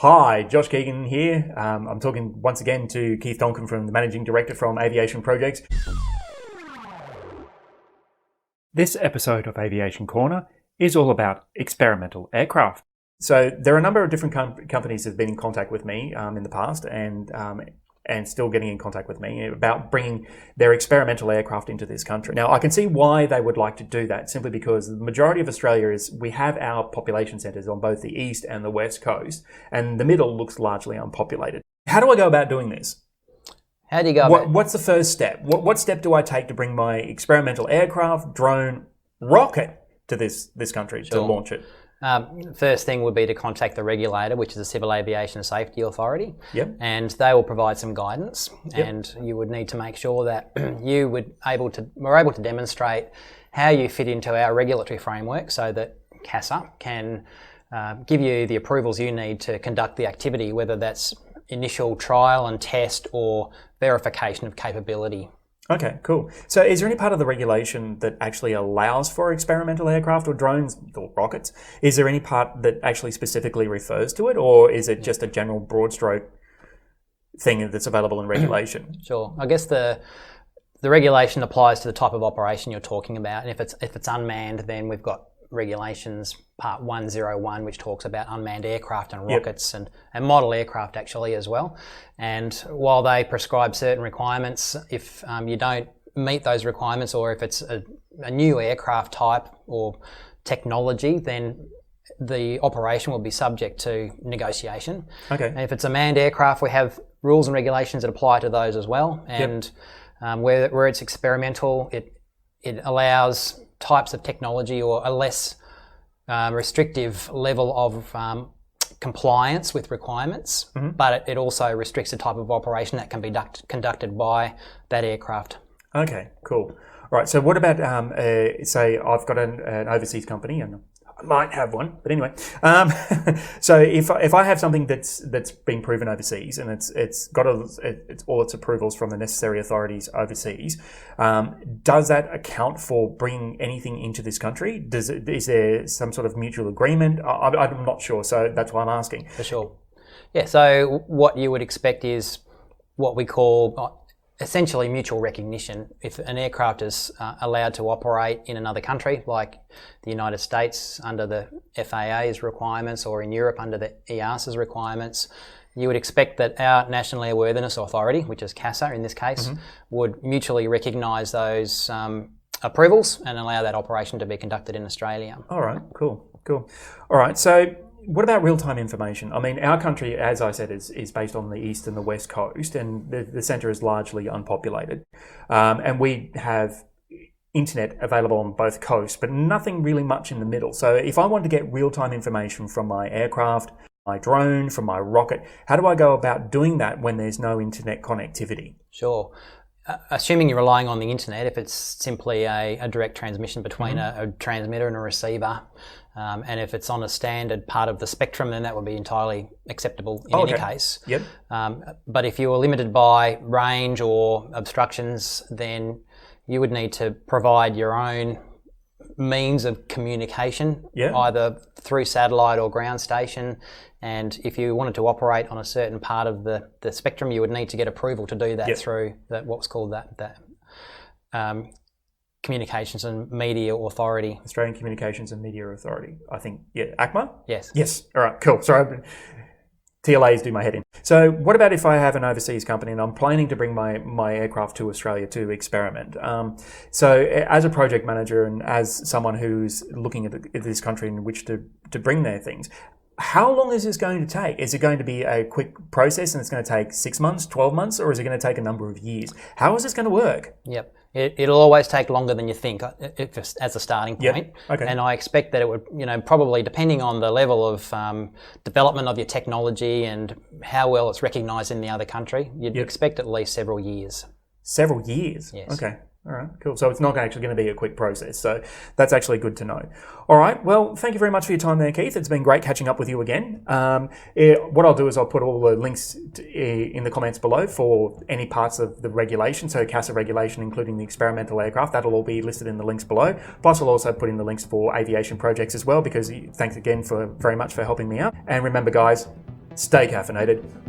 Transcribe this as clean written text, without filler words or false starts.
Hi, Josh Keegan here. I'm talking once again to Keith Tonkin, from the Managing Director from Aviation Projects. This episode of Aviation Corner is all about experimental aircraft. So there are a number of different companies that have been in contact with me in the past and still getting in contact with me about bringing their experimental aircraft into this country. Now, I can see why they would like to do that, simply because the majority of Australia we have our population centres on both the east and the west coast, and the middle looks largely unpopulated. How do I go about doing this? How do you go about it? What's the first step? What step do I take to bring my experimental aircraft, drone, rocket to this country to launch it? First thing would be to contact the regulator, which is the Civil Aviation Safety Authority. Yep. And they will provide some guidance. Yep. And you would need to make sure that you were able to demonstrate how you fit into our regulatory framework, so that CASR can give you the approvals you need to conduct the activity, whether that's initial trial and test or verification of capability. Okay, cool. So is there any part of the regulation that actually allows for experimental aircraft or drones or rockets? Is there any part that actually specifically refers to it, or is it just a general broad stroke thing that's available in regulation? Sure. I guess the regulation applies to the type of operation you're talking about. And if it's unmanned, then we've got regulations part 101, which talks about unmanned aircraft and rockets. Yep. and model aircraft actually as well. And while they prescribe certain requirements, if you don't meet those requirements, or if it's a new aircraft type or technology, then the operation will be subject to negotiation. Okay. And if it's a manned aircraft, we have rules and regulations that apply to those as well. And where it's experimental, it allows types of technology or a less restrictive level of compliance with requirements, but it also restricts the type of operation that can be conducted by that aircraft. Okay, cool. All right, so what about, say I've got an overseas company, and I might have one, but anyway. So if I have something that's been proven overseas and it's got all its approvals from the necessary authorities overseas, does that account for bringing anything into this country? Is there some sort of mutual agreement? I'm not sure, so that's why I'm asking. For sure. Yeah. So what you would expect is what we call essentially mutual recognition. If an aircraft is allowed to operate in another country, like the United States under the FAA's requirements, or in Europe under the EASA's requirements, you would expect that our National Airworthiness Authority, which is CASR in this case, would mutually recognise those approvals and allow that operation to be conducted in Australia. All right, cool. All right, so what about real-time information? I mean, our country, as I said, is based on the east and the west coast, and the centre is largely unpopulated. And we have internet available on both coasts, but nothing really much in the middle. So if I want to get real-time information from my aircraft, my drone, from my rocket, how do I go about doing that when there's no internet connectivity? Sure. Assuming you're relying on the internet, if it's simply a direct transmission between a transmitter and a receiver, and if it's on a standard part of the spectrum, then that would be entirely acceptable in any case. Yep. But if you were limited by range or obstructions, then you would need to provide your own means of communication, either through satellite or ground station. And if you wanted to operate on a certain part of the spectrum, you would need to get approval to do that through what's called that Communications and Media Authority. Australian Communications and Media Authority, I think. Yeah, ACMA? Yes. All right, cool. Sorry, TLAs do my head in. So what about if I have an overseas company and I'm planning to bring my aircraft to Australia to experiment? So as a project manager and as someone who's looking at this country in which to bring their things, how long is this going to take? Is it going to be a quick process and it's going to take 6 months, 12 months, or is it going to take a number of years? How is this going to work? Yep. It'll always take longer than you think as a starting point. Yep. Okay. And I expect that it would, probably depending on the level of development of your technology and how well it's recognised in the other country, you'd expect at least several years. Several years? Yes. Okay. All right, cool. So it's not actually going to be a quick process. So that's actually good to know. All right. Well, thank you very much for your time there, Keith. It's been great catching up with you again. What I'll do is I'll put all the links in the comments below for any parts of the regulation. So CASR regulation, including the experimental aircraft, that'll all be listed in the links below. Plus, I'll also put in the links for Aviation Projects as well, because thanks again very much for helping me out. And remember, guys, stay caffeinated.